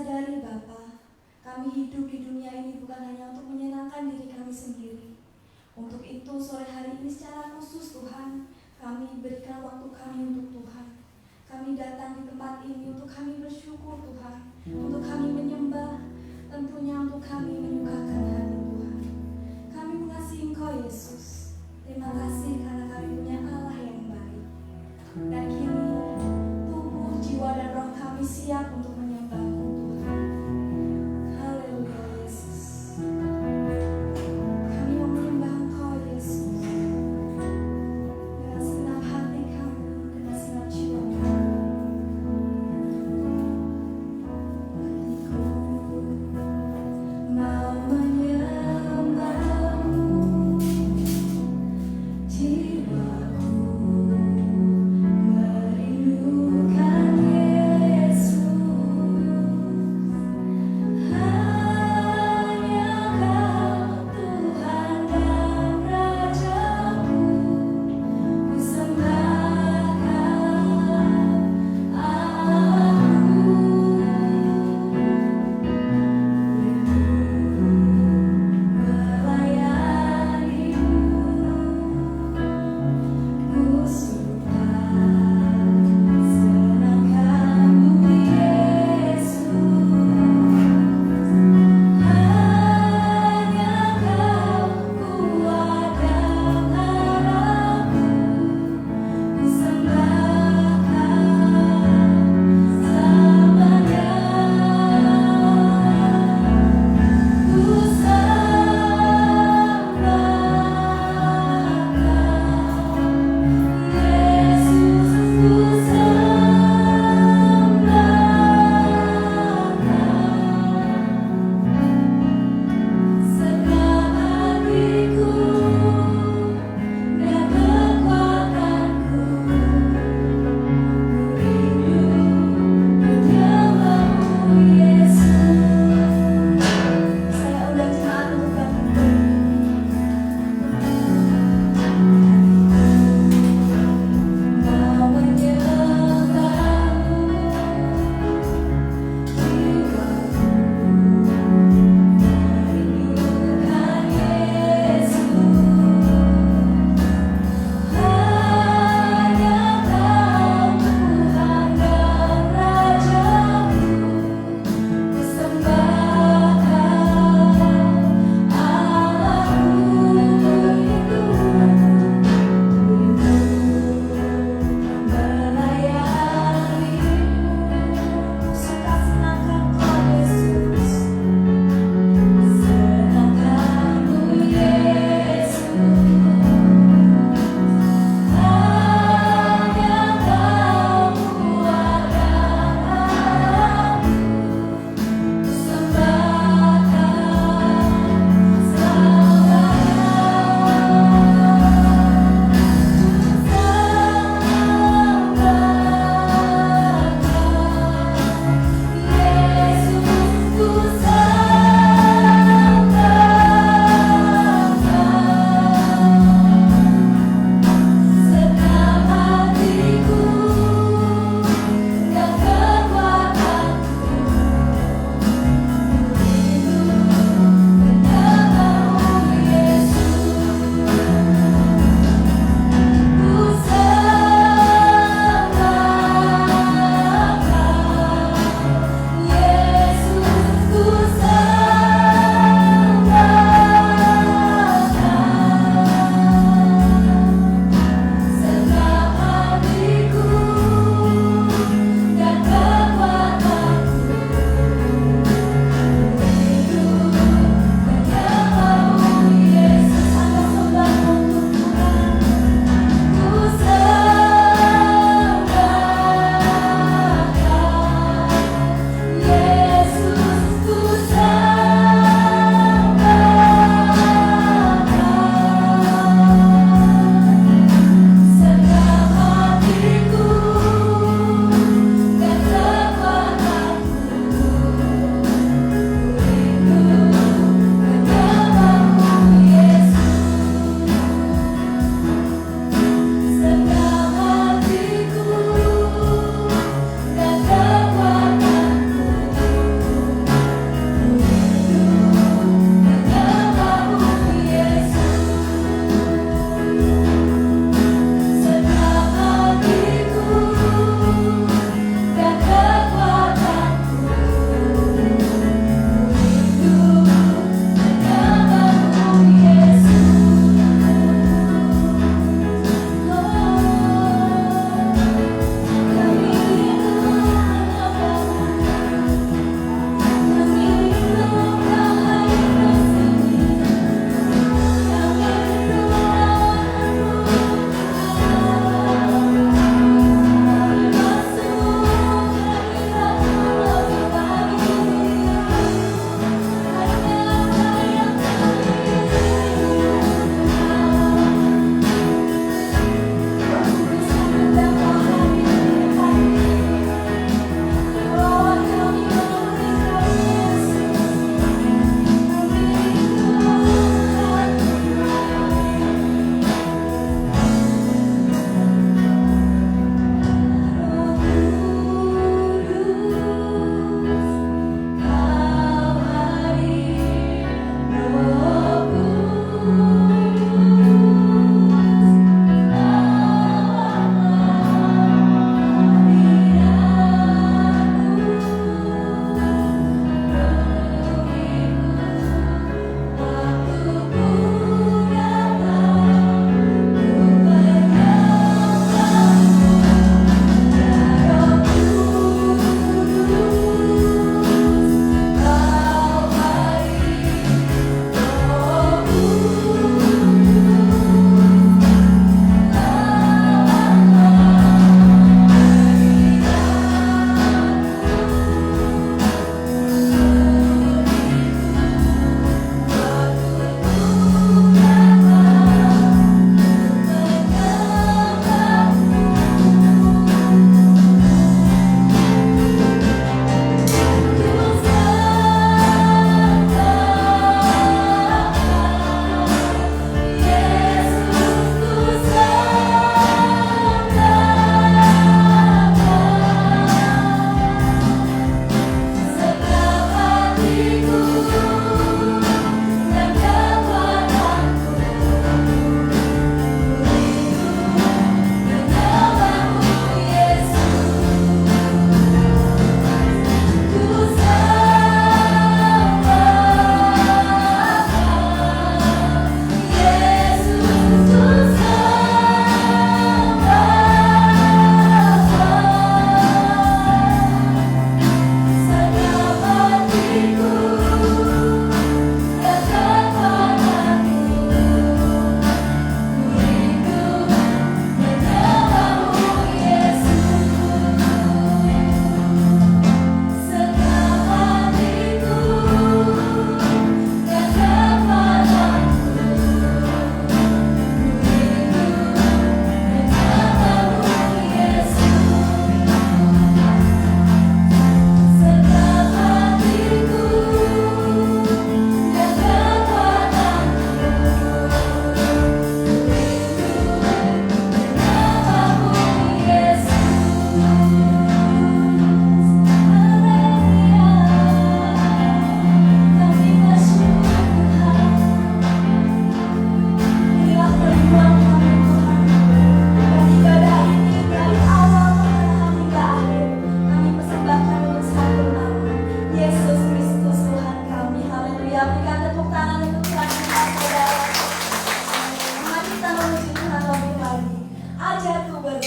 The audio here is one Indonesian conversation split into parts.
sadari Bapa, kami hidup di dunia ini bukan hanya untuk menyenangkan diri kami sendiri. Untuk itu sore hari ini secara khusus Tuhan, kami berikan waktu kami untuk Tuhan. Kami datang di tempat ini untuk kami bersyukur Tuhan, untuk kami menyembah, tentunya untuk kami menyukakan hati Tuhan. Kami mengasihi Engkau Yesus. Terima kasih karena kami punya Allah yang baik. Dan kini tubuh, jiwa, dan roh kami siap untuk menyembah-Mu Tuhan. Haleluya Yesus. Kami mau menyembah Engkau Yesus dengan segenap hati kami, dengan segenap jiwa kami. Hatiku mau menyembah-Mu.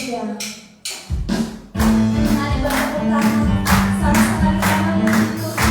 Indonesia. Mari bertepuk tangan sama-sama kita memuji Tuhan.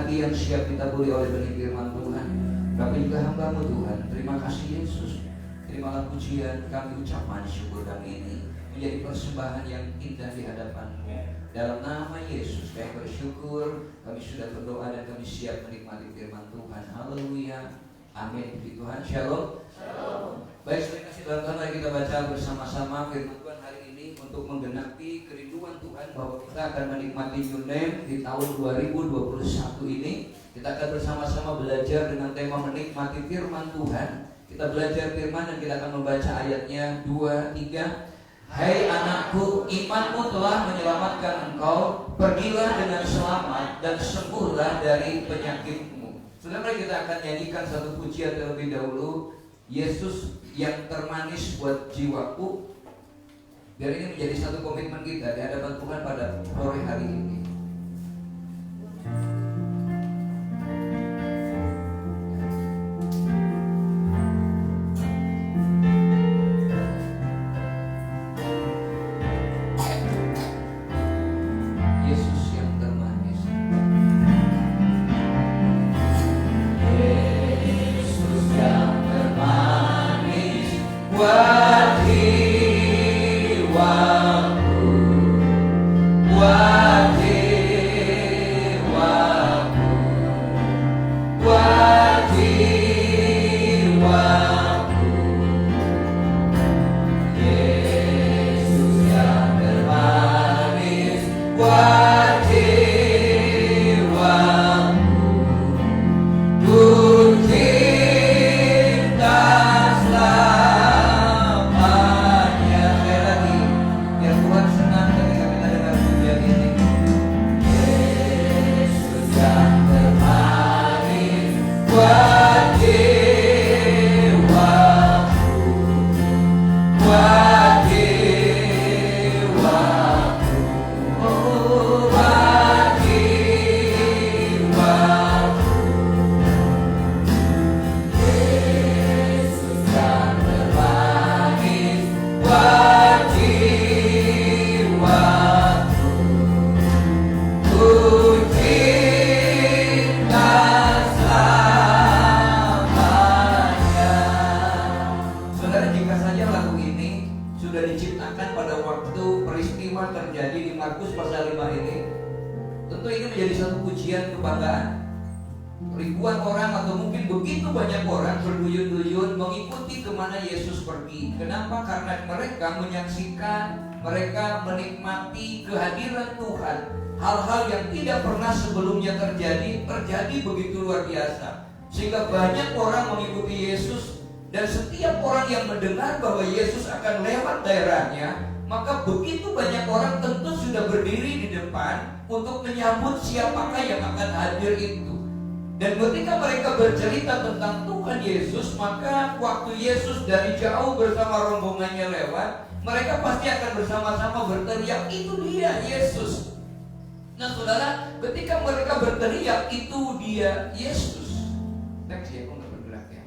hati yang siap ditaburi oleh benih firman Tuhan. Kami juga hamba-Mu Tuhan. Terima kasih Yesus. Terimalah pujian kami, ucapan syukur kami ini menjadi persembahan yang indah di hadapan-Mu. Dalam nama Yesus kami bersyukur, kami sudah berdoa dan kami siap menikmati firman Tuhan. Haleluya. Amin. Puji Tuhan. Shalom. Shalom. Baik, saudara kasih dalam Tuhan, mari kita baca bersama-sama firman Tuhan hari ini untuk menggenapi kerinduan Tuhan bahwa kita akan menikmati New Name di tahun 2021 ini. Kita akan bersama-sama belajar dengan tema menikmati firman Tuhan. Kita belajar firman dan kita akan membaca ayatnya 2, 3. Hai anakku, imanmu telah menyelamatkan engkau. Pergilah dengan selamat dan sembuhlah dari penyakitmu. Saudara, mari kita akan nyanyikan satu pujian terlebih dahulu. Yesus yang termanis buat jiwaku. Biar ini menjadi satu komitmen kita di hadapan Tuhan pada sore hari ini. Mereka menikmati kehadiran Tuhan. Hal-hal yang tidak pernah sebelumnya terjadi begitu luar biasa. Sehingga banyak orang mengikuti Yesus. Dan setiap orang yang mendengar bahwa Yesus akan lewat daerahnya, maka begitu banyak orang tentu sudah berdiri di depan untuk menyambut siapakah yang akan hadir itu. Dan ketika mereka bercerita tentang Tuhan Yesus, maka waktu Yesus dari jauh bersama rombongannya lewat, mereka pasti akan bersama-sama berteriak, itu dia Yesus. Nah saudara, ketika mereka berteriak, itu dia Yesus. Next ya, aku nggak bergerak ya.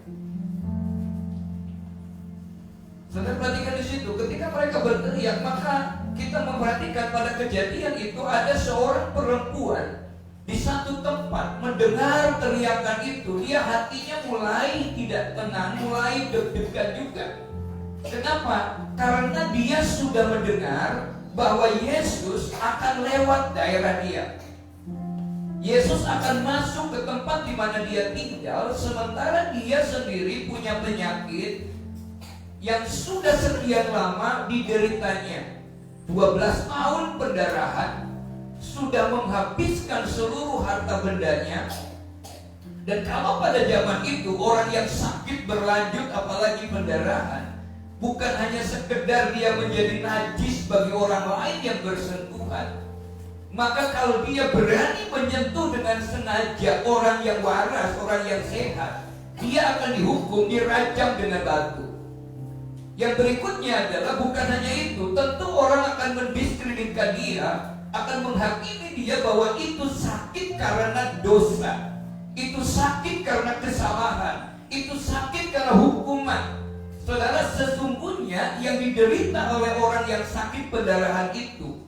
Saudara perhatikan di situ, ketika mereka berteriak, maka kita memperhatikan pada kejadian itu ada seorang perempuan di satu tempat mendengar teriakan itu, dia hatinya mulai tidak tenang, mulai deg-degan juga. Kenapa? Karena dia sudah mendengar bahwa Yesus akan lewat daerah dia. Yesus akan masuk ke tempat di mana dia tinggal, sementara dia sendiri punya penyakit yang sudah sekian lama dideritanya. 12 tahun pendarahan, sudah menghabiskan seluruh harta bendanya. Dan kalau pada zaman itu orang yang sakit berlanjut apalagi pendarahan, bukan hanya sekedar dia menjadi najis bagi orang lain yang bersentuhan, maka kalau dia berani menyentuh dengan sengaja orang yang waras, orang yang sehat, dia akan dihukum, dirajam dengan batu. Yang berikutnya adalah bukan hanya itu, tentu orang akan mendiskreditkan dia, akan menghakimi dia bahwa itu sakit karena dosa, itu sakit karena kesalahan, itu sakit karena hukuman. Saudara, sesungguhnya yang diderita oleh orang yang sakit pendarahan itu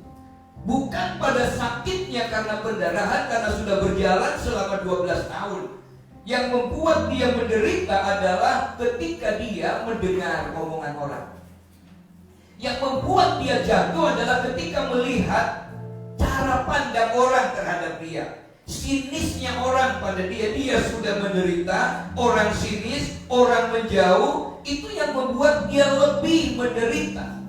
Bukan pada sakitnya karena pendarahan, karena sudah berjalan selama 12 tahun. Yang membuat dia menderita adalah ketika dia mendengar omongan orang. Yang membuat dia jatuh adalah ketika melihat cara pandang orang terhadap dia. Sinisnya orang pada dia. Dia sudah menderita, orang sinis, orang menjauh. Itu yang membuat dia lebih menderita.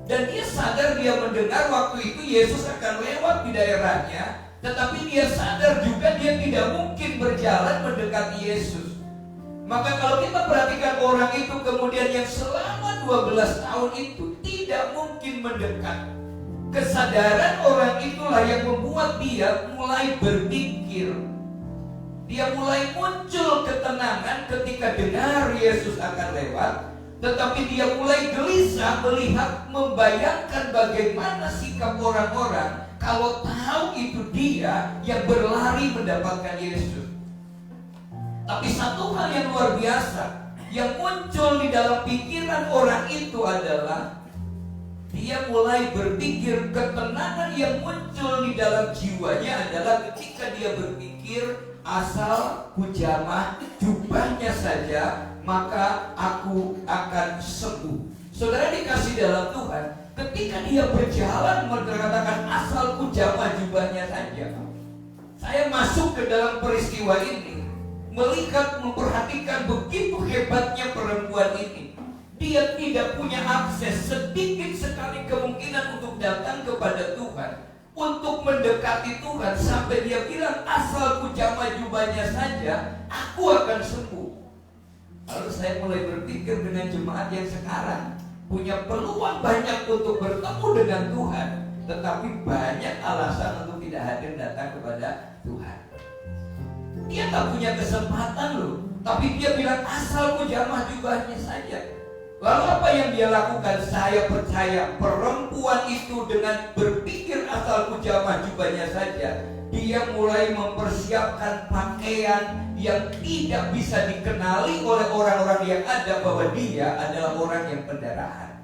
Dan dia sadar, dia mendengar waktu itu Yesus akan lewat di daerahnya, tetapi dia sadar juga dia tidak mungkin berjalan mendekati Yesus. Maka kalau kita perhatikan orang itu kemudian yang selama 12 tahun itu tidak mungkin mendekat, kesadaran orang itulah yang membuat dia mulai berpikir. Dia mulai muncul ketenangan ketika dengar Yesus akan lewat. Tetapi dia mulai gelisah melihat, membayangkan bagaimana sikap orang-orang kalau tahu itu dia yang berlari mendapatkan Yesus. Tapi satu hal yang luar biasa yang muncul di dalam pikiran orang itu adalah dia mulai berpikir, ketenangan yang muncul di dalam jiwanya adalah ketika dia berpikir, asal ku jamah jubahnya saja, maka aku akan sembuh. Saudara dikasih dalam Tuhan, ketika dia berjalan mengatakan asal ku jamah jubahnya saja, saya masuk ke dalam peristiwa ini, melihat, memperhatikan begitu hebatnya perempuan ini. Dia tidak punya akses, sedikit sekali kemungkinan untuk datang kepada Tuhan, untuk mendekati Tuhan, sampai dia bilang asal ku jamah jubahnya saja, aku akan sembuh. Lalu saya mulai berpikir dengan jemaat yang sekarang punya peluang banyak untuk bertemu dengan Tuhan, tetapi banyak alasan untuk tidak hadir datang kepada Tuhan. Dia tak punya kesempatan loh, tapi dia bilang asal ku jamah jubahnya saja. Lalu apa yang dia lakukan? Saya percaya perempuan itu dengan berpikir asal ku jamah jubahnya saja, dia mulai mempersiapkan pakaian yang tidak bisa dikenali oleh orang-orang yang ada bahwa dia adalah orang yang pendarahan.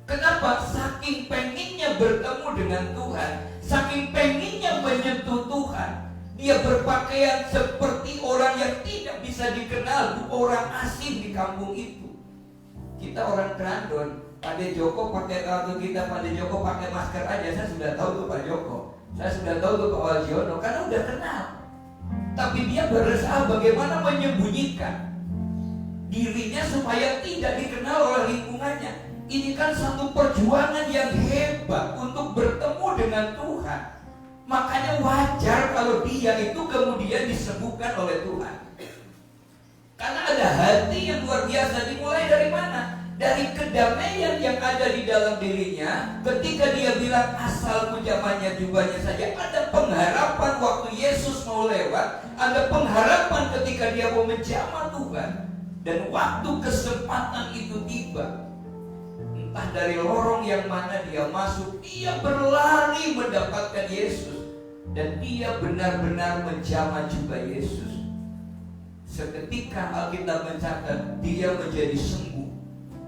Kenapa? Saking pengennya bertemu dengan Tuhan, saking pengennya menyentuh Tuhan, dia berpakaian seperti orang yang tidak bisa dikenal, orang asing di kampung itu. Kita orang Grandon, Pak De Joko pakai, kalau kita Pak De Joko pakai masker aja, saya sudah tahu tuh Pak Joko, saya sudah tahu tuh Pak Waljono, karena udah kenal. Tapi dia berusaha bagaimana menyembunyikan dirinya supaya tidak dikenal oleh lingkungannya. Ini kan satu perjuangan yang hebat untuk bertemu dengan Tuhan. Makanya wajar kalau dia itu kemudian disembuhkan oleh Tuhan. Karena ada hati yang luar biasa. Dimulai dari mana? Dari kedamaian yang ada di dalam dirinya. Ketika dia bilang asal ku jamahnya jubahnya saja, ada pengharapan waktu Yesus mau lewat, ada pengharapan ketika dia mau menjamah Tuhan. Dan waktu kesempatan itu tiba, entah dari lorong yang mana dia masuk, dia berlari mendapatkan Yesus. Dan dia benar-benar menjamah jubah Yesus. Seketika Alkitab mencatat dia menjadi sembuh.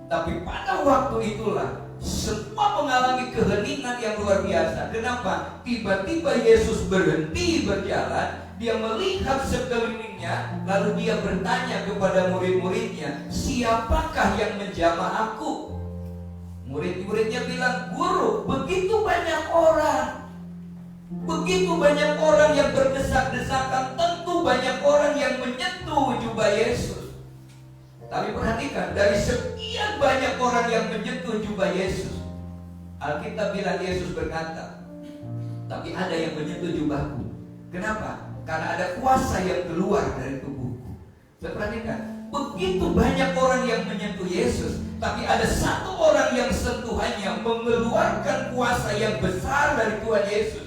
Tapi pada waktu itulah semua mengalami keheningan yang luar biasa. Kenapa? Tiba-tiba Yesus berhenti berjalan. Dia melihat sekelilingnya, lalu dia bertanya kepada murid-muridnya, siapakah yang menjamah aku? Murid-muridnya bilang, Guru, begitu banyak orang. Begitu banyak orang yang berdesak-desakan, tentu banyak orang yang menyentuh jubah Yesus. Tapi perhatikan, dari sekian banyak orang yang menyentuh jubah Yesus, Alkitab bilang Yesus berkata, tapi ada yang menyentuh jubahku. Kenapa? Karena ada kuasa yang keluar dari tubuhku. Perhatikan, begitu banyak orang yang menyentuh Yesus, tapi ada satu orang yang sentuhannya mengeluarkan kuasa yang besar dari Tuhan Yesus.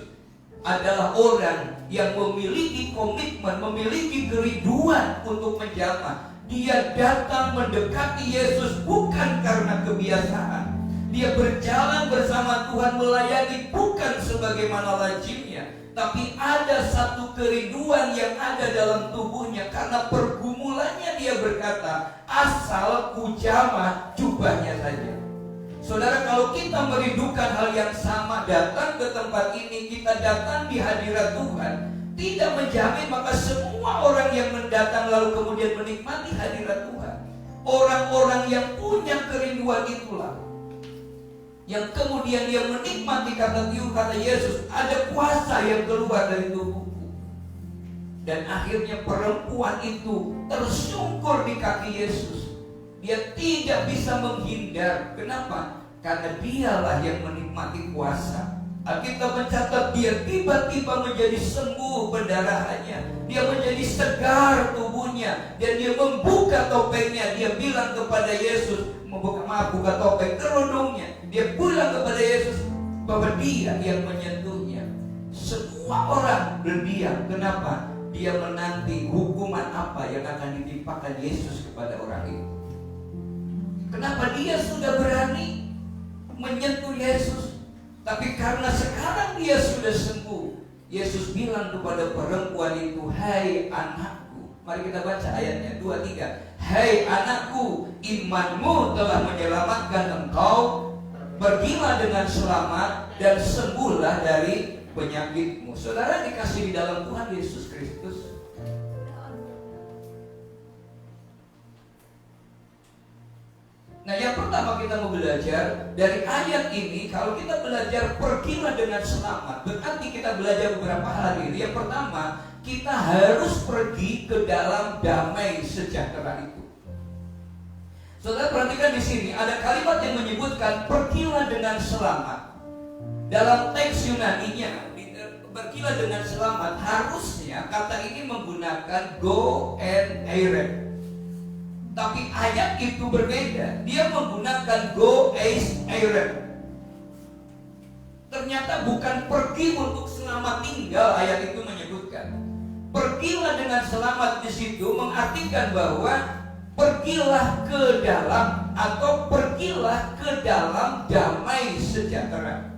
Adalah orang yang memiliki komitmen, memiliki kerinduan untuk menjamah. Dia datang mendekati Yesus bukan karena kebiasaan. Dia berjalan bersama Tuhan melayani bukan sebagaimana lazimnya, tapi ada satu kerinduan yang ada dalam tubuhnya. Karena pergumulannya dia berkata, asal ku jamah jubahnya saja. Saudara, kalau kita merindukan hal yang sama, datang ke tempat ini, kita datang di hadirat Tuhan, tidak menjamin maka semua orang yang mendatang lalu kemudian menikmati hadirat Tuhan. Orang-orang yang punya kerinduan itulah yang kemudian dia menikmati kata Yesus, ada kuasa yang keluar dari tubuhku. Dan akhirnya perempuan itu tersungkur di kaki Yesus. Dia tidak bisa menghindar. Kenapa? Karena dialah yang menikmati kuasa. Alkitab mencatat dia tiba-tiba menjadi sembuh pendarahannya. Dia menjadi segar tubuhnya. Dan dia membuka topengnya. Dia bilang kepada Yesus, buka topeng kerudungnya. Dia bilang kepada Yesus bahwa dia yang menyentuhnya. Semua orang berdiam. Kenapa? Dia menanti hukuman apa yang akan ditimpakan Yesus kepada orang itu. Kenapa dia sudah berani menyentuh Yesus? Tapi karena sekarang dia sudah sembuh, Yesus bilang kepada perempuan itu, "Hai anakku." Mari kita baca ayatnya 2-3. "Hai anakku, imanmu telah menyelamatkan engkau. Pergilah dengan selamat dan sembuhlah dari penyakitmu." Saudara dikasih di dalam Tuhan Yesus Kristus. Nah, yang pertama kita mau belajar dari ayat ini. Kalau kita belajar pergilah dengan selamat, berarti kita belajar beberapa hal ini. Yang pertama, kita harus pergi ke dalam damai sejahtera itu. Saudara perhatikan di sini ada kalimat yang menyebutkan pergilah dengan selamat. Dalam teks Yunaninya, pergilah dengan selamat, harusnya kata ini menggunakan go and eire. Tapi ayat itu berbeda. Dia menggunakan go eis eire. Ternyata bukan pergi untuk selamat tinggal, ayat itu menyebutkan. Pergilah dengan selamat di situ mengartikan bahwa pergilah ke dalam atau pergilah ke dalam damai sejahtera.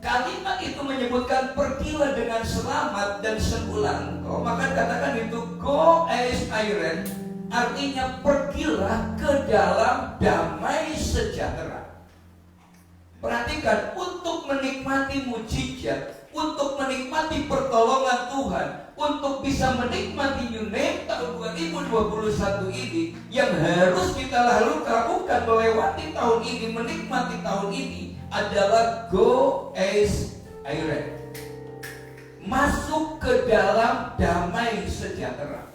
Kalimat itu menyebutkan pergilah dengan selamat dan sembuhlah engkau. Maka katakan itu go eis eire. Artinya pergilah ke dalam damai sejahtera. Perhatikan, untuk menikmati mujizat, untuk menikmati pertolongan Tuhan, untuk bisa menikmati New Name tahun 2021 ini, yang harus kita lakukan melewati tahun ini, menikmati tahun ini adalah go eis eire. Masuk ke dalam damai sejahtera.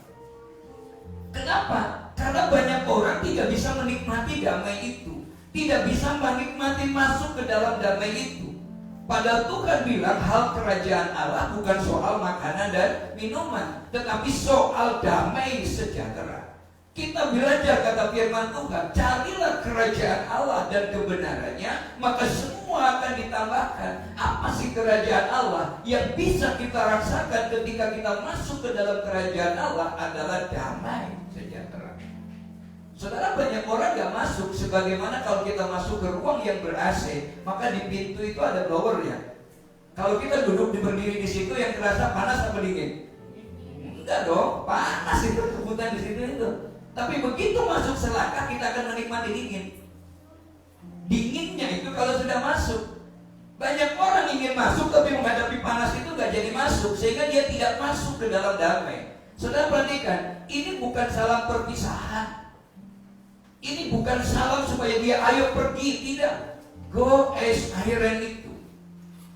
Kenapa? Karena banyak orang tidak bisa menikmati damai itu, tidak bisa menikmati masuk ke dalam damai itu. Padahal Tuhan bilang hal kerajaan Allah bukan soal makanan dan minuman, tetapi soal damai sejahtera. Kita belajar kata firman Tuhan, carilah kerajaan Allah dan kebenarannya, maka semua akan ditambahkan. Apa sih kerajaan Allah? Yang bisa kita rasakan ketika kita masuk ke dalam kerajaan Allah adalah damai sejahtera. Saudara, banyak orang gak masuk. Sebagaimana kalau kita masuk ke ruang yang ber-AC, maka di pintu itu ada blower ya. Kalau kita duduk berdiri di situ, yang terasa panas apa dingin? Enggak dong, panas itu kebutuhan di situ itu. Tapi begitu masuk selangkah, kita akan menikmati dingin. Dinginnya itu kalau sudah masuk. Banyak orang ingin masuk tapi menghadapi panas itu gak jadi masuk, sehingga dia tidak masuk ke dalam damai. Saudara perhatikan, ini bukan salam perpisahan. Ini bukan salam supaya dia ayo pergi, tidak. Go eis eire itu.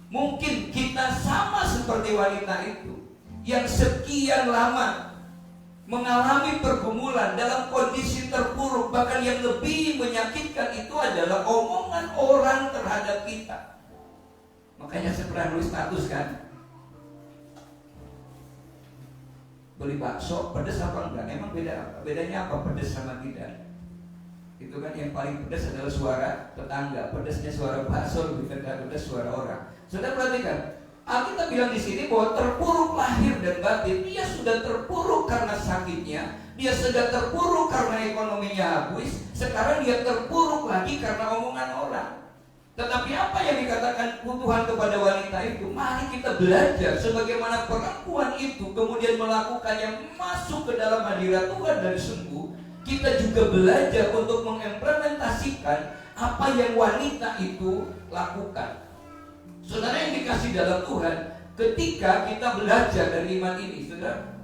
Mungkin kita sama seperti wanita itu, yang sekian lama mengalami pergumulan dalam kondisi terpuruk. Bahkan yang lebih menyakitkan itu adalah omongan orang terhadap kita. Makanya saya pernah nulis status kan, beli bakso pedas apa enggak? Emang bedanya apa pedas sama tidak? Itu kan yang paling pedas adalah suara tetangga. Pedasnya suara bakso lebih pedas suara orang. Sudah perhatikan, Alkitab bilang di sini bahwa terpuruk lahir dan batin. Dia sudah terpuruk karena sakitnya, dia sudah terpuruk karena ekonominya habis. Sekarang dia terpuruk lagi karena omongan orang. Tetapi apa yang dikatakan Tuhan kepada wanita itu? Mari kita belajar sebagaimana perempuan itu kemudian melakukan yang masuk ke dalam hadirat Tuhan dan sembuh. kita juga belajar untuk mengimplementasikan apa yang wanita itu lakukan. Saudara yang dikasih dalam Tuhan, ketika kita belajar dari iman ini, saudara.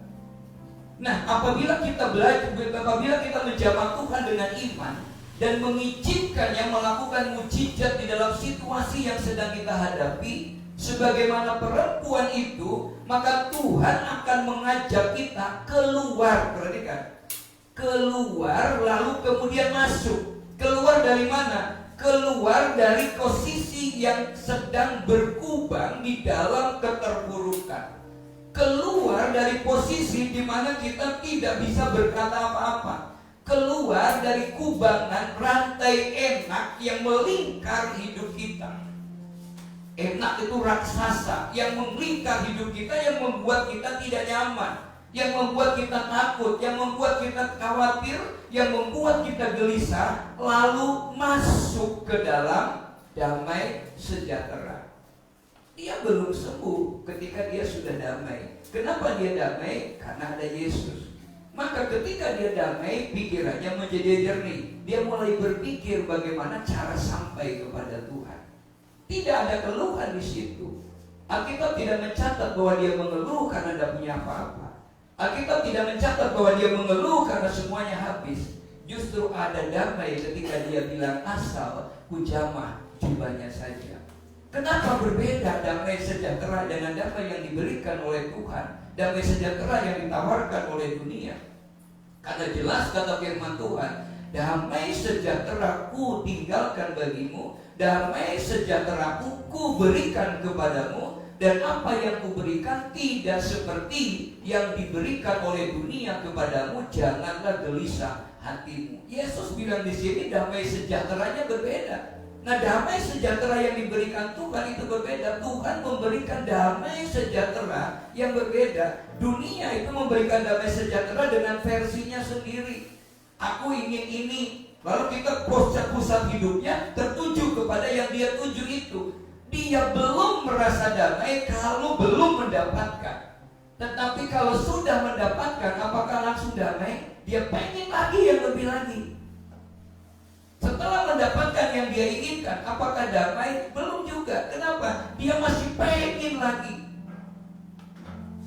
Nah, apabila kita menjamah Tuhan dengan iman dan mengizinkannya melakukan mujizat di dalam situasi yang sedang kita hadapi, sebagaimana perempuan itu, maka Tuhan akan mengajak kita keluar. Perhatikan, keluar lalu kemudian masuk. Keluar dari mana? Keluar dari posisi yang sedang berkubang di dalam keterpurukan. Keluar dari posisi di mana kita tidak bisa berkata apa-apa. Keluar dari kubangan rantai enak yang melingkar hidup kita. Enak itu raksasa yang melingkar hidup kita, yang membuat kita tidak nyaman, yang membuat kita takut, yang membuat kita khawatir, yang membuat kita gelisah, lalu masuk ke dalam damai sejahtera. Dia belum sembuh ketika dia sudah damai. Kenapa dia damai? Karena ada Yesus. Maka ketika dia damai, pikirannya menjadi jernih. Dia mulai berpikir bagaimana cara sampai kepada Tuhan. Tidak ada keluhan di situ. Alkitab tidak mencatat bahwa dia mengeluh karena tidak punya apa-apa. Alkitab tidak mencatat bahwa dia mengeluh karena semuanya habis. Justru ada damai ketika dia bilang, asal ku jamah jubahnya saja. Kenapa berbeda damai sejahtera dengan damai yang diberikan oleh Tuhan, damai sejahtera yang ditawarkan oleh dunia? Karena jelas kata firman Tuhan, damai sejahtera ku tinggalkan bagimu, damai sejahtera ku berikan kepadamu, dan apa yang kuberikan tidak seperti yang diberikan oleh dunia kepadamu. Janganlah gelisah hatimu. Yesus bilang di sini damai sejahteranya berbeda. Nah, damai sejahtera yang diberikan Tuhan itu berbeda. Tuhan memberikan damai sejahtera yang berbeda. Dunia itu memberikan damai sejahtera dengan versinya sendiri. Aku ingin ini, lalu kita pusat hidupnya tertuju kepada yang dia tuju itu. Dia belum merasa damai kalau belum mendapatkan. Tetapi kalau sudah mendapatkan, apakah langsung damai? Dia pengen lagi yang lebih lagi. Setelah mendapatkan yang dia inginkan, apakah damai? Belum juga. Kenapa? Dia masih pengen lagi.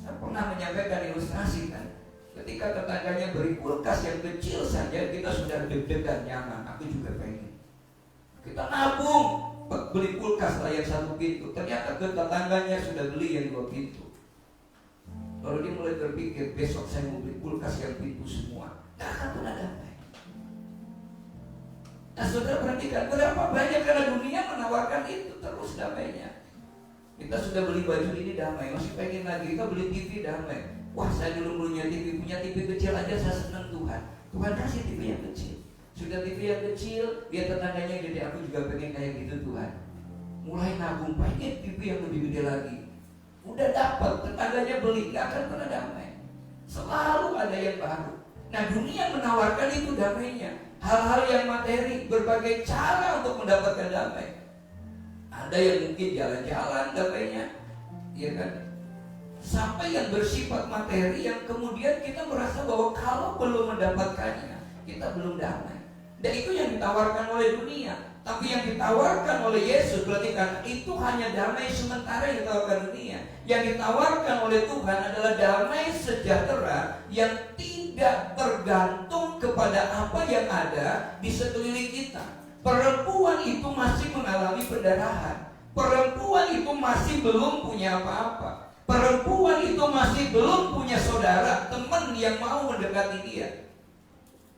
Saya pernah menyampaikan ilustrasi kan, ketika tetangganya beri kulkas yang kecil saja, kita sudah deg-degan nyaman. Aku juga pengen. Kita nabung beli kulkas layar 1 pintu. Ternyata tetangganya sudah beli yang 2 pintu. Lalu dia mulai berpikir, besok saya mau beli kulkas yang pintu semua. Gak akan pernah damai. Nah, saudara perhatikan berapa banyak, karena dunia menawarkan itu terus damainya. Kita sudah beli baju ini damai, masih pengen lagi. Kita beli TV damai. Wah, saya dulu punya TV kecil aja saya senang Tuhan. Tuhan kasih TV yang kecil. Sudah TV yang kecil, lihat tetangganya gede, aku juga pengen kayak gitu Tuhan. Mulai nabung, pengen TV yang lebih gede lagi. Udah dapat, tetangganya beli, gak akan pernah damai. Selalu ada yang baru. Nah, dunia menawarkan itu damainya. Hal-hal yang materi, berbagai cara untuk mendapatkan damai. Ada yang mungkin jalan-jalan damainya, ya kan? Sampai yang bersifat materi yang kemudian kita merasa bahwa kalau belum mendapatkannya, kita belum damai. Dan itu yang ditawarkan oleh dunia. Tapi yang ditawarkan oleh Yesus, berarti kan itu hanya damai sementara yang ditawarkan dunia. Yang ditawarkan oleh Tuhan adalah damai sejahtera yang tidak tergantung kepada apa yang ada di sekeliling kita. Perempuan itu masih mengalami pendarahan. Perempuan itu masih belum punya apa-apa. Perempuan itu masih belum punya saudara, teman yang mau mendekati dia.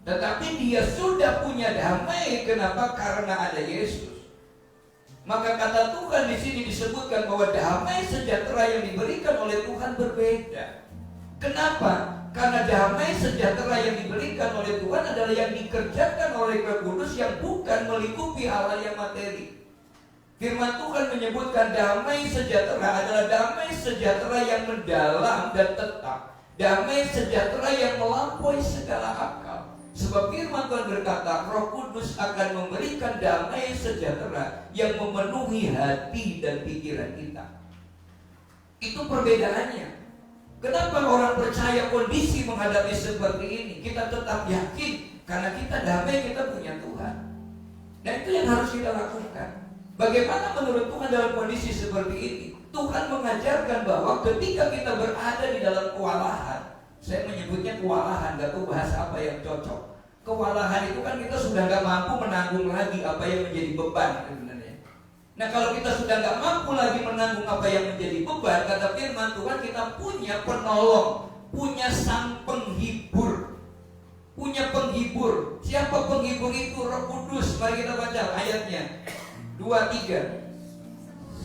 Tetapi dia sudah punya damai. Kenapa? Karena ada Yesus. Maka kata Tuhan di sini disebutkan bahwa damai sejahtera yang diberikan oleh Tuhan berbeda. Kenapa? Karena damai sejahtera yang diberikan oleh Tuhan adalah yang dikerjakan oleh Roh Kudus, yang bukan melingkupi hal-hal yang materi. Firman Tuhan menyebutkan damai sejahtera adalah damai sejahtera yang mendalam dan tetap. Damai sejahtera yang melampaui segala akal. Sebab firman Tuhan berkata, Roh Kudus akan memberikan damai sejahtera yang memenuhi hati dan pikiran kita. Itu perbedaannya. Kenapa orang percaya kondisi menghadapi seperti ini? Kita tetap yakin Karena kita damai, kita punya Tuhan. Dan itu yang harus kita lakukan. Bagaimana menurut Tuhan dalam kondisi seperti ini? Tuhan mengajarkan bahwa ketika kita berada di dalam kewalahan, saya menyebutnya kewalahan, gak tahu bahasa apa yang cocok. Kewalahan itu kan kita sudah gak mampu menanggung lagi apa yang menjadi beban sebenarnya. Nah kalau kita sudah gak mampu lagi menanggung apa yang menjadi beban, kata firman Tuhan, kita punya penolong, punya sang penghibur. Punya penghibur. Siapa penghibur itu? Roh Kudus. Mari kita baca ayatnya 2-3.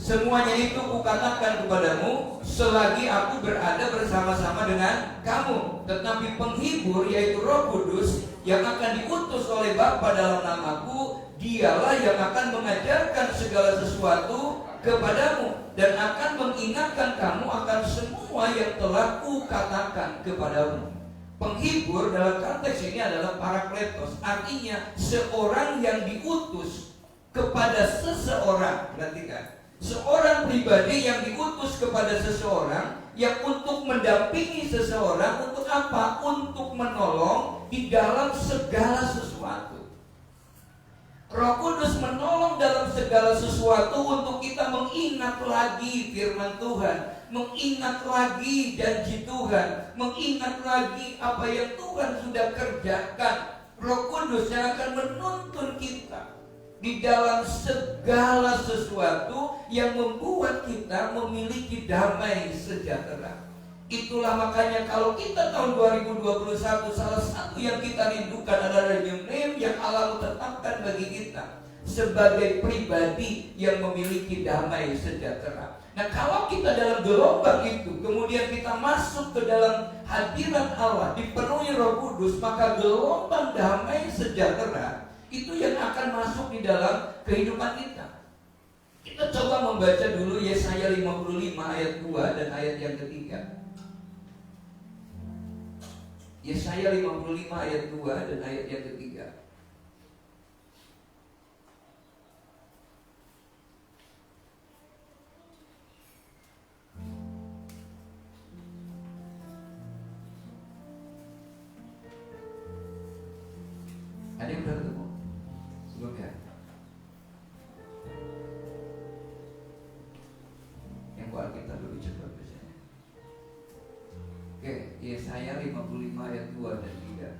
Semuanya itu kukatakan kepadamu selagi aku berada bersama-sama dengan kamu. Tetapi penghibur, yaitu Roh Kudus, yang akan diutus oleh Bapa dalam namaku, dialah yang akan mengajarkan segala sesuatu kepadamu dan akan mengingatkan kamu akan semua yang telah kukatakan kepadamu. Penghibur dalam konteks ini adalah Parakletos, artinya seorang yang diutus kepada seseorang. Perhatikan, seorang pribadi yang diutus kepada seseorang yang untuk mendampingi seseorang. Untuk apa? Untuk menolong di dalam segala sesuatu. Roh Kudus menolong dalam segala sesuatu untuk kita mengingat lagi firman Tuhan, mengingat lagi janji Tuhan, mengingat lagi apa yang Tuhan sudah kerjakan. Roh Kudus yang akan menuntun kita di dalam segala sesuatu yang membuat kita memiliki damai sejahtera. Itulah makanya kalau kita tahun 2021 salah satu yang kita rindukan adalah new name yang Allah tetapkan bagi kita sebagai pribadi yang memiliki damai sejahtera. Nah kalau kita dalam gelombang itu kemudian kita masuk ke dalam hadirat Allah, dipenuhi Roh Kudus, maka gelombang damai sejahtera itu yang akan masuk di dalam kehidupan kita. Kita coba membaca dulu Yesaya 55 ayat 2 dan ayat yang ketiga. Yesaya 55 ayat 2 dan ayat yang ketiga. Ada yang udah ketemu? Sebelumnya yang buat kita lebih cepat biasanya. Oke, Yesaya 55 ayat 2 dan 3.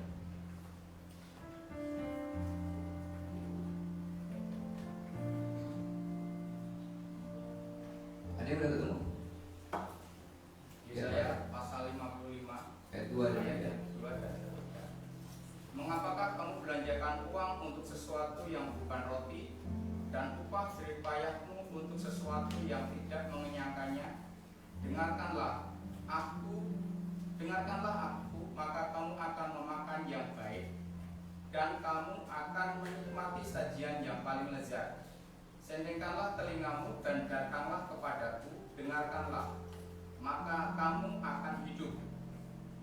Ada yang udah ketemu? Yesaya pasal 55 ayat 2 dan 3. Mengapakah kamu belanjakan uang untuk sesuatu yang bukan roti, dan upah jerih payahmu untuk sesuatu yang tidak mengenyangkannya? Dengarkanlah aku, maka kamu akan memakan yang baik, dan kamu akan menikmati sajian yang paling lezat. Sendengkanlah telingamu dan datanglah kepadaku, dengarkanlah, maka kamu akan hidup.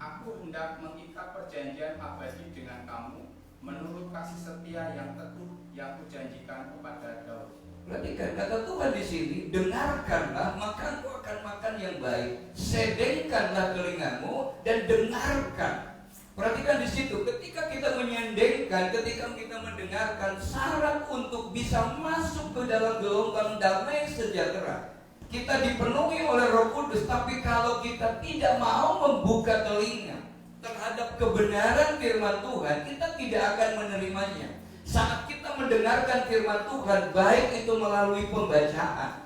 Aku hendak mengikat perjanjian abadi dengan kamu menurut kasih setia yang teguh yang kujanjikan kepada Daud. Perhatikan kata Tuhan di sini, dengarkanlah maka engkau akan makan yang baik. Sedengkanlah telingamu dan dengarkan. Perhatikan di situ, ketika kita menyendengkan, ketika kita mendengarkan, syarat untuk bisa masuk ke dalam gelombang damai sejahtera, kita dipenuhi oleh Roh Kudus. Tapi kalau kita tidak mau membuka telinga terhadap kebenaran firman Tuhan, kita tidak akan menerimanya. Saat kita mendengarkan firman Tuhan, baik itu melalui pembacaan.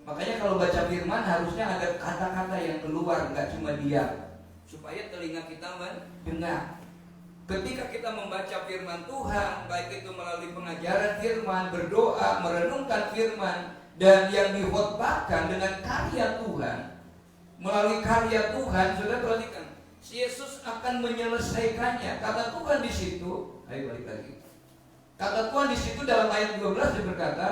Makanya kalau baca firman harusnya ada kata-kata yang keluar, nggak cuma diam, supaya telinga kita mendengar. Ketika kita membaca firman Tuhan, baik itu melalui pengajaran firman, berdoa, merenungkan firman, dan yang dikhotbahkan dengan karya Tuhan, melalui karya Tuhan, sudah perhatikan, Yesus akan menyelesaikannya. Kata Tuhan di situ, ayo balik lagi. Kata Tuhan di situ dalam ayat 12 dia berkata,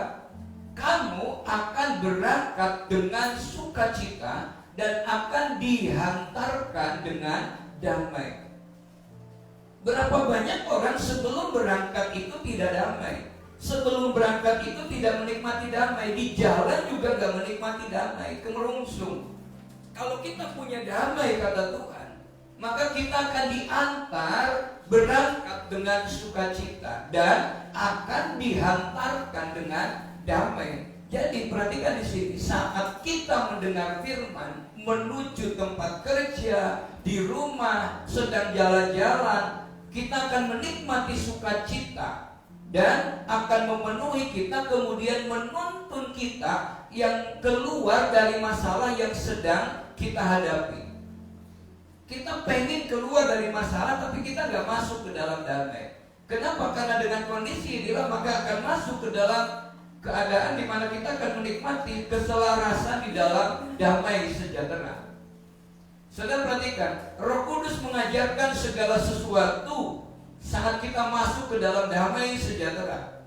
kamu akan berangkat dengan sukacita dan akan dihantarkan dengan damai. Berapa banyak orang sebelum berangkat itu tidak damai, sebelum berangkat itu tidak menikmati damai, di jalan juga gak menikmati damai, kemerungsung. Kalau kita punya damai kata Tuhan, maka kita akan diantar berangkat dengan sukacita dan akan dihantarkan dengan damai. Jadi perhatikan di sini, saat kita mendengar firman, menuju tempat kerja, di rumah, sedang jalan-jalan, kita akan menikmati sukacita dan akan memenuhi kita, kemudian menuntun kita yang keluar dari masalah yang sedang kita hadapi. Kita pengen keluar dari masalah, tapi kita gak masuk ke dalam damai. Kenapa? Karena dengan kondisi inilah maka akan masuk ke dalam keadaan di mana kita akan menikmati keselarasan di dalam damai sejahtera. Saudara perhatikan, Roh Kudus mengajarkan segala sesuatu saat kita masuk ke dalam damai sejahtera.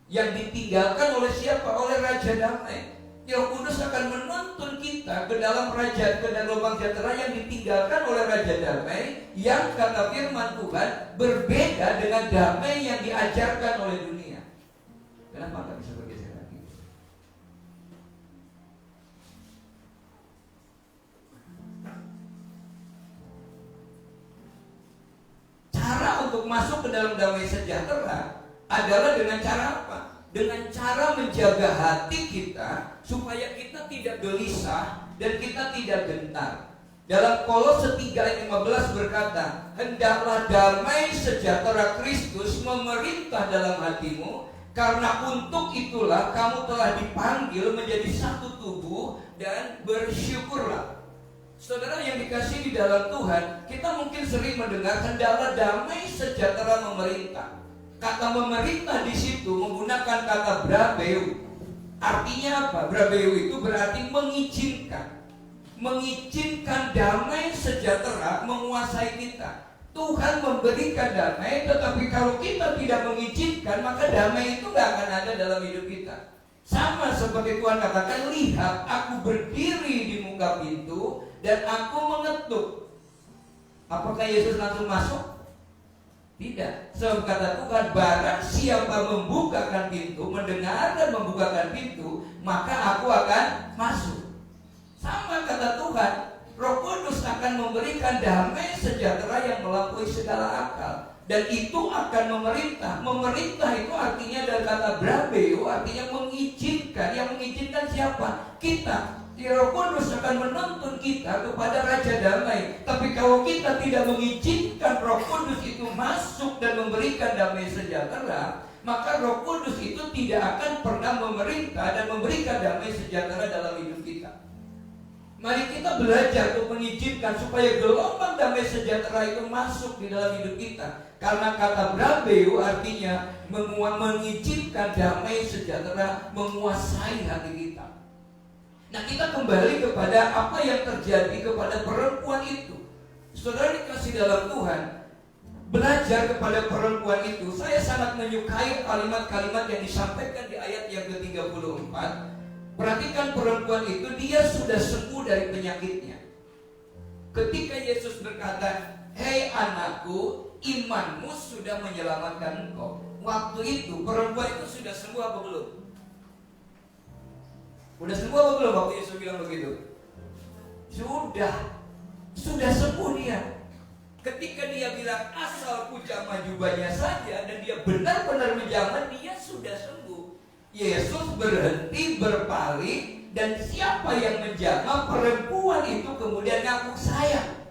Yang ditinggalkan oleh siapa? Oleh Raja Damai. Roh Kudus akan menuntun kita ke dalam raja, ke dalam lubang sejahtera yang ditinggalkan oleh Raja Damai, yang kata firman Tuhan berbeda dengan damai yang diajarkan oleh dunia. Kenapa nggak bisa bergeser lagi? Cara untuk masuk ke dalam damai sejahtera adalah dengan cara apa? Dengan cara menjaga hati kita supaya kita tidak gelisah dan kita tidak gentar. Dalam Kolose 3 ayat 15 berkata, hendaklah damai sejahtera Kristus memerintah dalam hatimu, karena untuk itulah kamu telah dipanggil menjadi satu tubuh, dan bersyukurlah. Saudara yang dikasihi di dalam Tuhan, kita mungkin sering mendengar hendaklah damai sejahtera memerintah. Kata memerintah di situ menggunakan kata brabeu. Artinya apa? Brabeu itu berarti mengizinkan. Mengizinkan damai sejahtera menguasai kita. Tuhan memberikan damai, tetapi kalau kita tidak mengizinkan, maka damai itu gak akan ada dalam hidup kita. Sama seperti Tuhan katakan, lihat aku berdiri di muka pintu dan aku mengetuk. Apakah Yesus langsung masuk? Tidak. Sebab kata Tuhan, barang siapa membukakan pintu, mendengar dan membukakan pintu, maka aku akan masuk. Sama kata Tuhan, Roh Kudus akan memberikan damai sejahtera yang melampaui segala akal, dan itu akan memerintah. Memerintah itu artinya dari kata brabeu, artinya mengizinkan. Yang mengizinkan siapa? Kita. Roh Kudus akan menuntun kita kepada Raja Damai. Tapi kalau kita tidak mengizinkan Roh Kudus itu masuk dan memberikan damai sejahtera, maka Roh Kudus itu tidak akan pernah memerintah dan memberikan damai sejahtera dalam hidup kita. Mari kita belajar untuk mengizinkan supaya gelombang damai sejahtera itu masuk di dalam hidup kita. Karena kata brabeu artinya mengizinkan damai sejahtera menguasai hati kita. Nah, kita kembali kepada apa yang terjadi kepada perempuan itu. Saudara dikasih dalam Tuhan, belajar kepada perempuan itu. Saya sangat menyukai kalimat-kalimat yang disampaikan di ayat yang ke-34. Perhatikan perempuan itu, dia sudah sembuh dari penyakitnya. Ketika Yesus berkata, hei anakku, imanmu sudah menyelamatkan engkau. Waktu itu perempuan itu sudah sembuh apa belum? Udah sembuh apa belum waktu Yesus bilang begitu? Sudah sembuh dia. Ketika dia bilang asal ku jamah jubahnya saja, dan dia benar-benar menjamah, dia sudah sembuh. Yesus berhenti berpaling, dan siapa yang menjamah? Perempuan itu kemudian ngaku sayang.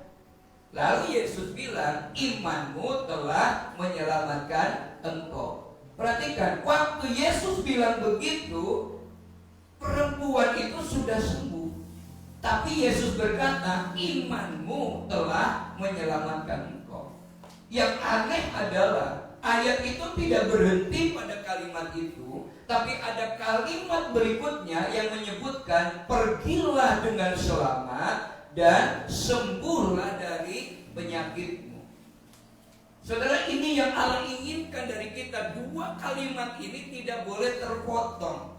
Lalu Yesus bilang, imanmu telah menyelamatkan engkau. Perhatikan, waktu Yesus bilang begitu, perempuan itu sudah sembuh. Tapi Yesus berkata, imanmu telah menyelamatkan engkau. Yang aneh adalah ayat itu tidak berhenti pada kalimat itu, tapi ada kalimat berikutnya yang menyebutkan, pergilah dengan selamat dan sembuhlah dari penyakitmu. Saudara, ini yang Allah inginkan dari kita. Dua kalimat ini tidak boleh terpotong,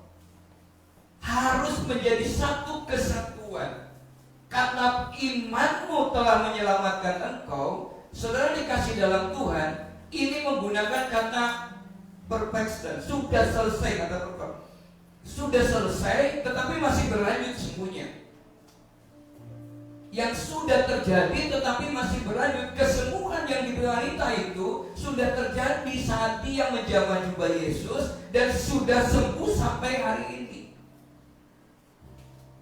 harus menjadi satu kesatuan. Kata imanmu telah menyelamatkan engkau, saudara dikasih dalam Tuhan, ini menggunakan kata perfect tense. Sudah selesai, kata perfect. Sudah selesai, tetapi masih berlanjut sembuhnya. yang sudah terjadi tetapi masih berlanjut. Kesembuhan yang di wanita itu sudah terjadi saat dia menjamah jubah Yesus dan sudah sembuh sampai hari ini.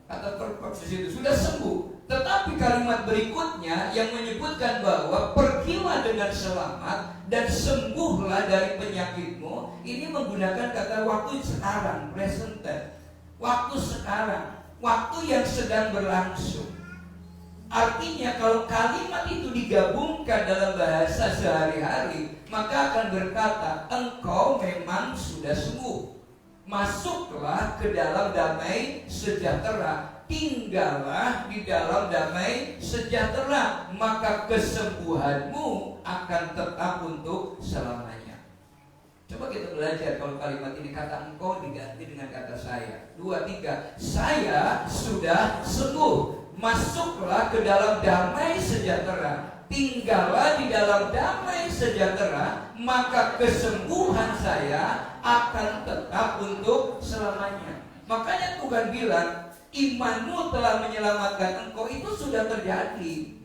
Kata perpeksis itu sudah sembuh. Tetapi kalimat berikutnya yang menyebutkan bahwa pergilah dengan selamat dan sembuhlah dari penyakitmu, ini menggunakan kata waktu sekarang, present tense. Waktu sekarang, waktu yang sedang berlangsung. Artinya kalau kalimat itu digabungkan dalam bahasa sehari-hari, maka akan berkata, engkau memang sudah sembuh. Masuklah ke dalam damai sejahtera, tinggallah di dalam damai sejahtera, maka kesembuhanmu akan tetap untuk selamanya. Coba kita belajar kalau kalimat ini, kata engkau diganti dengan kata saya. 2, 3, saya sudah sembuh. Masuklah ke dalam damai sejahtera, tinggallah di dalam damai sejahtera, maka kesembuhan saya akan tetap untuk selamanya. Makanya Tuhan bilang, imanmu telah menyelamatkan engkau, itu sudah terjadi.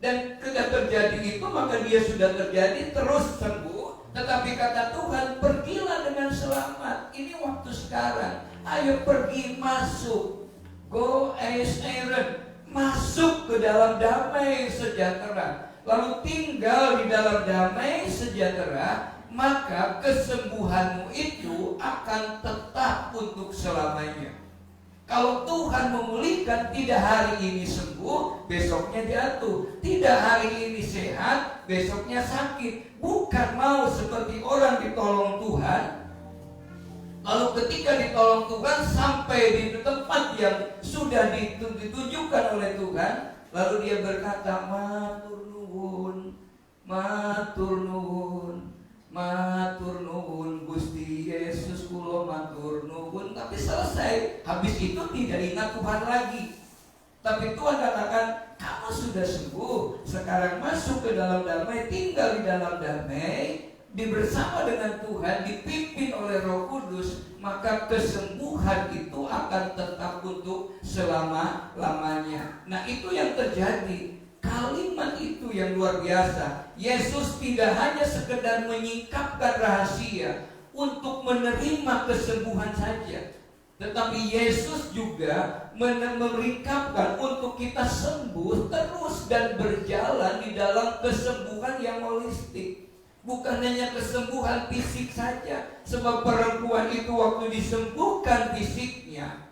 Dan sudah terjadi itu, maka dia sudah terjadi terus sembuh. Tetapi kata Tuhan, pergilah dengan selamat. Ini waktu sekarang. Ayo pergi, masuk. Go as Aaron, masuk ke dalam damai sejahtera, lalu tinggal di dalam damai sejahtera, maka kesembuhanmu itu akan tetap untuk selamanya. Kalau Tuhan memulihkan, tidak hari ini sembuh, besoknya jatuh. Tidak hari ini sehat, besoknya sakit. Bukan mau seperti orang ditolong Tuhan, lalu ketika ditolong Tuhan sampai di tempat yang sudah ditunjukkan oleh Tuhan, lalu dia berkata, matur nuwun, matur nuwun, matur nuwun Gusti Yesus, kula matur nuwun. Tapi selesai, habis itu tidak ingat Tuhan lagi. Tapi Tuhan katakan, kamu sudah sembuh, sekarang masuk ke dalam damai, tinggal di dalam damai, bersama dengan Tuhan, dipimpin oleh Roh Kudus, maka kesembuhan itu akan tetap untuk selama-lamanya. Nah, itu yang terjadi. Kalimat itu yang luar biasa. Yesus tidak hanya sekedar menyingkapkan rahasia untuk menerima kesembuhan saja, tetapi Yesus juga meringkapkan untuk kita sembuh terus dan berjalan di dalam kesembuhan yang holistik. Bukan hanya kesembuhan fisik saja. Sebab perempuan itu waktu disembuhkan fisiknya,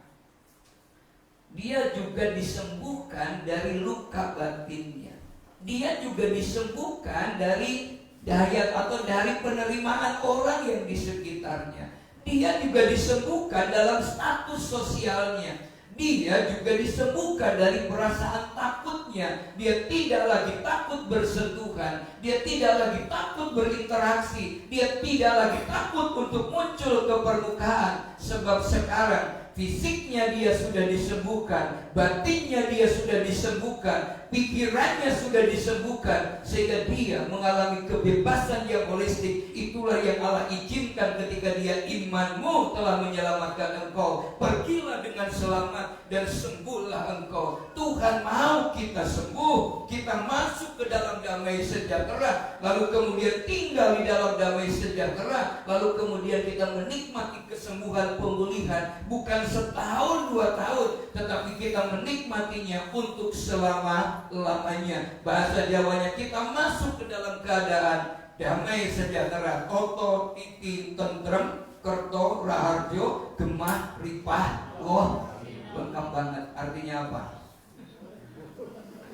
dia juga disembuhkan dari luka batinnya. Dia juga disembuhkan dari daya atau dari penerimaan orang yang di sekitarnya. Dia juga disembuhkan dalam status sosialnya. Dia juga disembuhkan dari perasaan takutnya. Dia tidak lagi takut bersentuhan. Dia tidak lagi takut berinteraksi. Dia tidak lagi takut untuk muncul ke permukaan. Sebab sekarang fisiknya dia sudah disembuhkan, batinnya dia sudah disembuhkan, pikirannya sudah disembuhkan, sehingga dia mengalami kebebasan yang holistik. Itulah yang Allah izinkan ketika dia, imanmu telah menyelamatkan engkau, pergilah dengan selamat dan sembuhlah engkau. Tuhan mau kita sembuh, kita masuk ke dalam damai sejahtera, lalu kemudian tinggal di dalam damai sejahtera, lalu kemudian kita menikmati kesembuhan, pemulihan, bukan setahun 2 tahun, tetapi kita menikmatinya untuk selama-lamanya. Bahasa Jawanya, kita masuk ke dalam keadaan damai sejahtera, toto titi tentrem, kerto raharjo, gemah ripah loh. Lengkap banget. Artinya apa?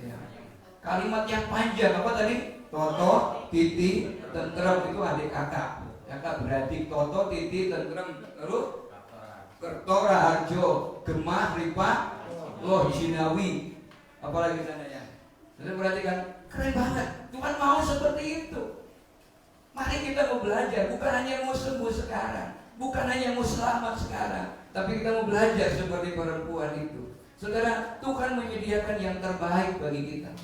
Ya. Kalimat yang panjang apa tadi? Toto titi tentrem, itu adik kakak. Kakak beradik, toto titi tentrem, lalu kerto raharjo, gemah ripah loh jinawi. Apalagi sananya. Jadi perhatikan, keren banget. Tuhan mau seperti itu. Mari kita mau belajar, bukan hanya mau sembuh sekarang, bukan hanya mau selamat sekarang, tapi kita mau belajar seperti perempuan itu. Saudara, Tuhan menyediakan yang terbaik bagi kita,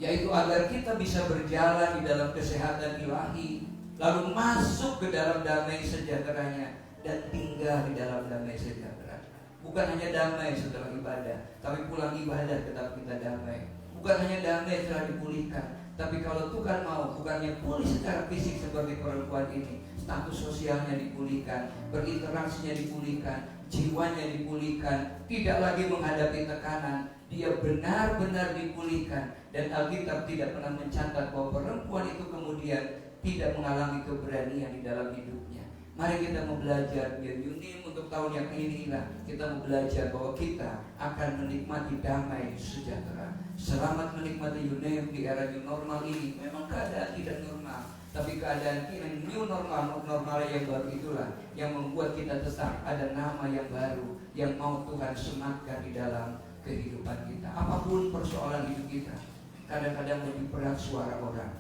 yaitu agar kita bisa berjalan di dalam kesehatan ilahi, lalu masuk ke dalam damai sejahteranya dan tinggal di dalam damai sejahtera. Bukan hanya damai setelah ibadah, tapi pulang ibadah tetap kita damai. Bukan hanya damai setelah dipulihkan, tapi kalau Tuhan mau, bukannya pulih secara fisik seperti perempuan ini, status sosialnya dipulihkan, berinteraksinya dipulihkan, jiwanya dipulihkan, tidak lagi menghadapi tekanan, dia benar-benar dipulihkan. Dan Alkitab tidak pernah mencatat bahwa perempuan itu kemudian tidak mengalami keberanian di dalam hidupnya. Mari kita mau belajar, biar Yunim untuk tahun yang inilah kita mau belajar bahwa kita akan menikmati damai sejahtera. Selamat menikmati Yunim di era new normal ini. Memang keadaan tidak normal, tapi keadaan ini new normal yang baru itulah yang membuat kita tetap ada nama yang baru yang mau Tuhan sematkan di dalam kehidupan kita. Apapun persoalan hidup kita, kadang-kadang lebih berat suara orang,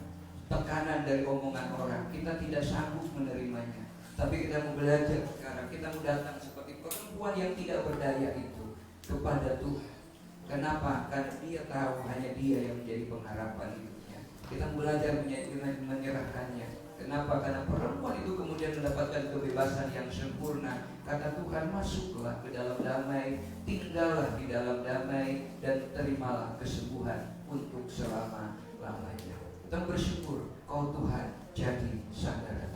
tekanan dari omongan orang, kita tidak sanggup menerimanya. Tapi kita mau belajar sekarang, kita mau datang seperti perempuan yang tidak berdaya itu kepada Tuhan. Kenapa? Karena dia tahu hanya dia yang menjadi pengharapan hidupnya. Kita mau belajar menyerahkannya. Kenapa? Karena perempuan itu kemudian mendapatkan kebebasan yang sempurna. Kata Tuhan, masuklah ke dalam damai, tinggallah di dalam damai, dan terimalah kesembuhan untuk selama-lamanya. Kita bersyukur kau Tuhan jadi sandaran.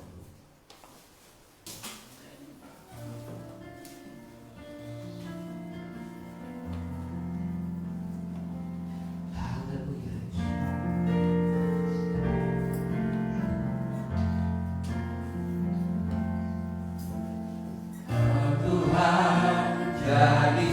Yeah.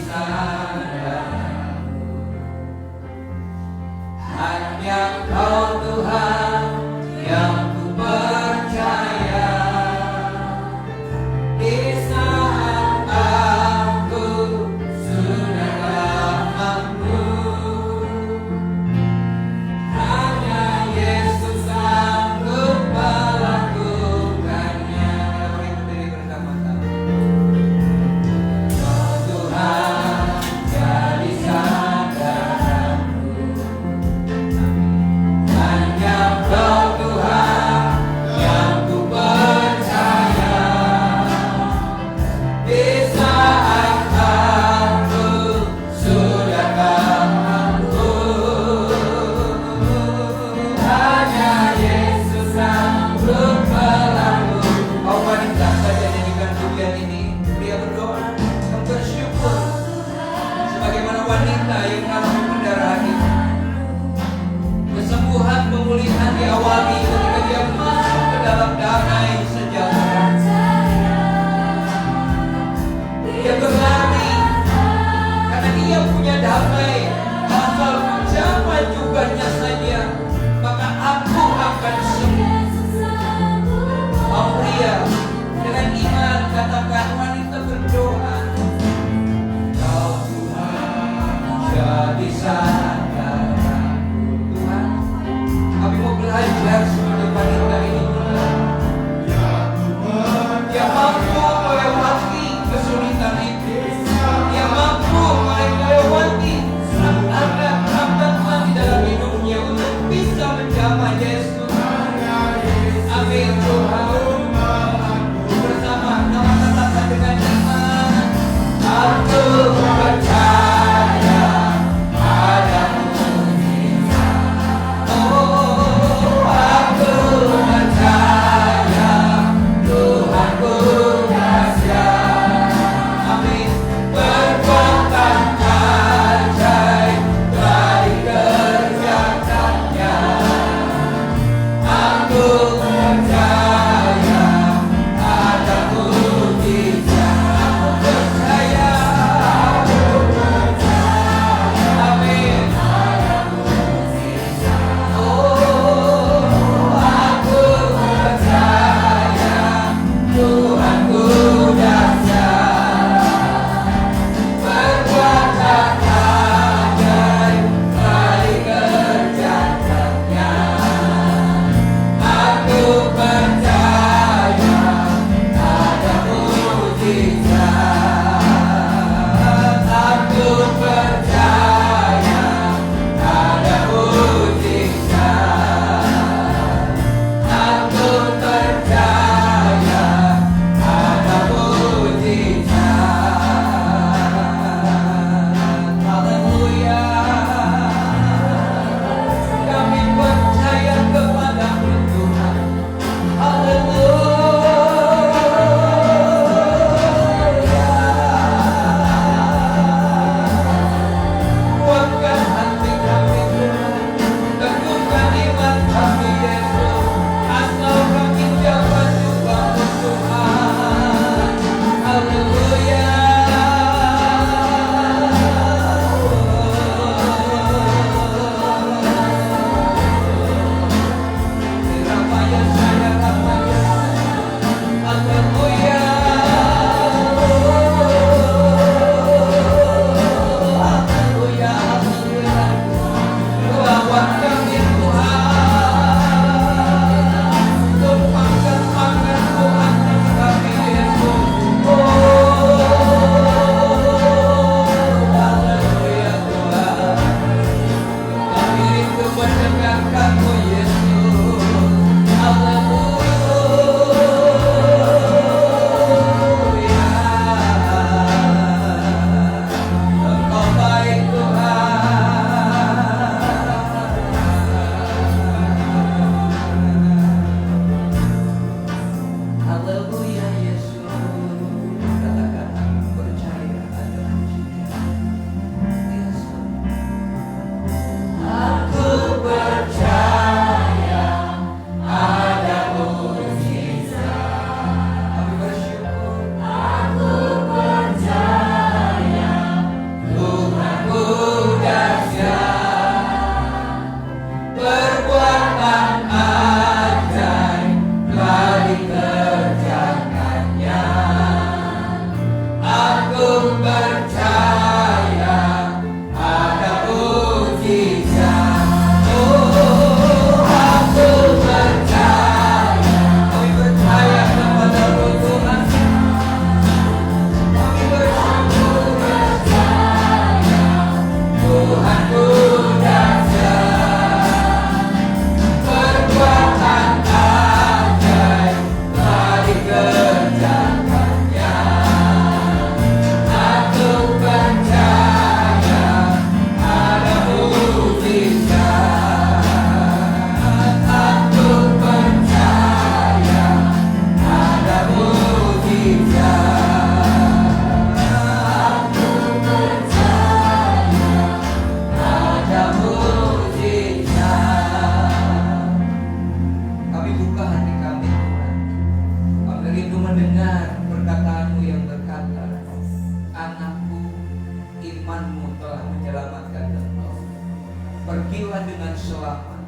Pergilah dengan selamat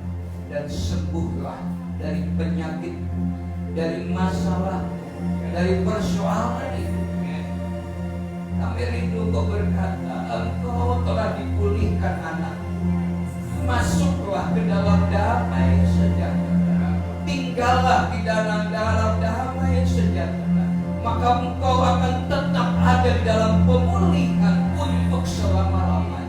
dan sembuhlah dari penyakit, dari masalah, dari persoalan itu. Kami rindu Kau berkata, Engkau telah dipulihkan anak. Masuklah ke dalam damai sejahtera. Tinggallah di dalam damai sejahtera. Maka engkau akan tetap ada di dalam pemulihan untuk selama-lamanya.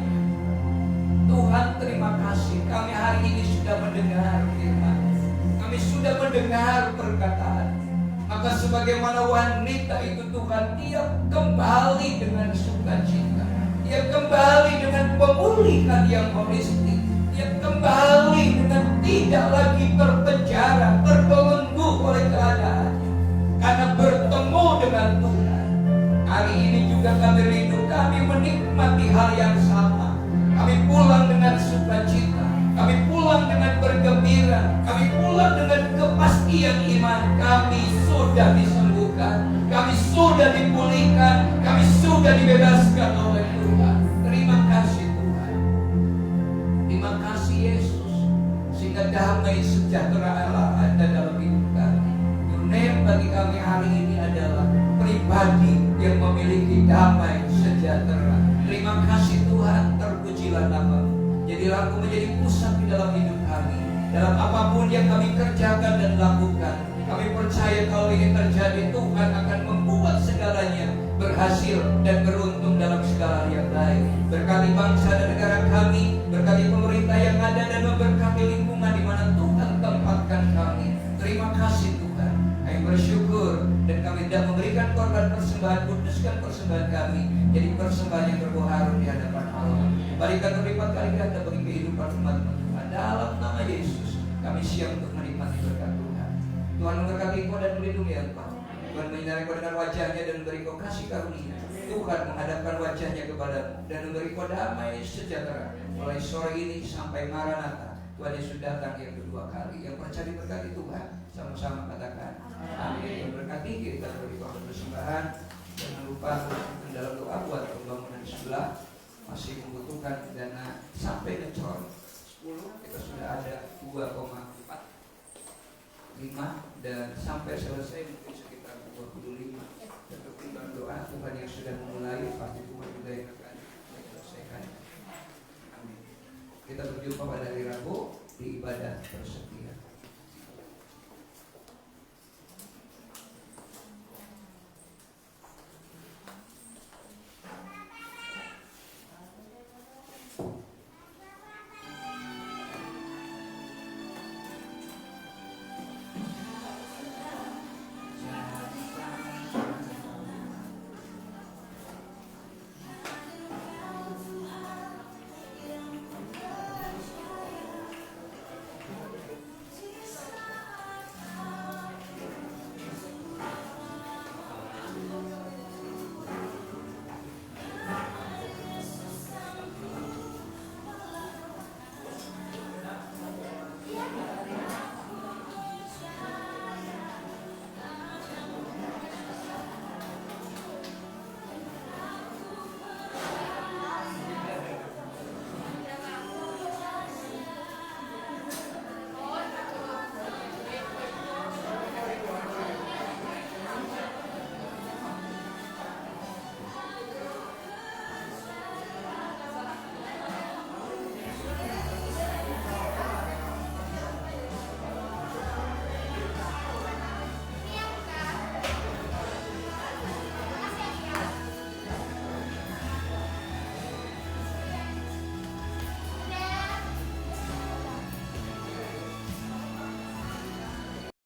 Tuhan, terima kasih. Kami hari ini sudah mendengar firman. Kami sudah mendengar perkataan. Maka sebagaimana wanita itu Tuhan, dia kembali dengan sukacita. Dia kembali dengan pemulihan yang holistik. Dia kembali dengan tidak lagi terpenjara, terbelenggu oleh keadaannya. Karena bertemu dengan Tuhan. Hari ini juga kami rindu, kami menikmati hal yang sama. Kami pulang dengan sukacita. Kami pulang dengan bergembira. Kami pulang dengan kepastian iman. Kami sudah disembuhkan. Kami sudah dipulihkan. Kami sudah dibebaskan oleh Tuhan. Terima kasih Tuhan. Terima kasih Yesus. Sehingga damai sejahtera Allah ada dalam hidup kami. Your name bagi kami hari ini adalah pribadi yang memiliki damai sejahtera. Terima kasih Tuhan, terpujilah nama-Mu. Jadilah Engkau menjadi pusat di dalam hidup kami. Dalam apapun yang kami kerjakan dan lakukan, kami percaya kalau ini terjadi, Tuhan akan membuat segalanya berhasil dan beruntung dalam segala yang baik. Berkati bangsa dan negara kami, berkati pemerintah yang ada, dan memberkati lingkungan di mana Tuhan tempatkan kami. Terima kasih Tuhan. Kami bersyukur dan kami tidak memberikan korban persembahan, kuduskan persembahan kami jadi persembahan yang berbau harum di hadapan Allah. Berikan berlipat kali ganda bagi kehidupan umat Tuhan. Dalam nama Yesus kami siap untuk menikmati berkat Tuhan. Tuhan memberkati Engkau dan melindungi Engkau. Tuhan menyinari Engkau dengan wajahnya dan memberi Engkau kasih karunia. Tuhan menghadapkan wajahnya kepadamu dan memberi Engkau damai sejahtera mulai sore ini sampai Maranatha. Tuhan Yesus datang yang kedua kali. Yang percaya diberkati Tuhan, sama-sama katakan amin. Berkati kita beri Tuhan persembahan. Jangan lupa dalam doa buat pembangunan di sebelah masih membutuhkan dana sampai ngecor 10, kita sudah ada 2,45 dan sampai selesai mungkin sekitar 25. Tentu dalam doa Tuhan yang sudah memulai, pasti Tuhan juga yang akan menyelesaikan. Amin. Kita berjumpa pada hari Rabu di ibadah persekian.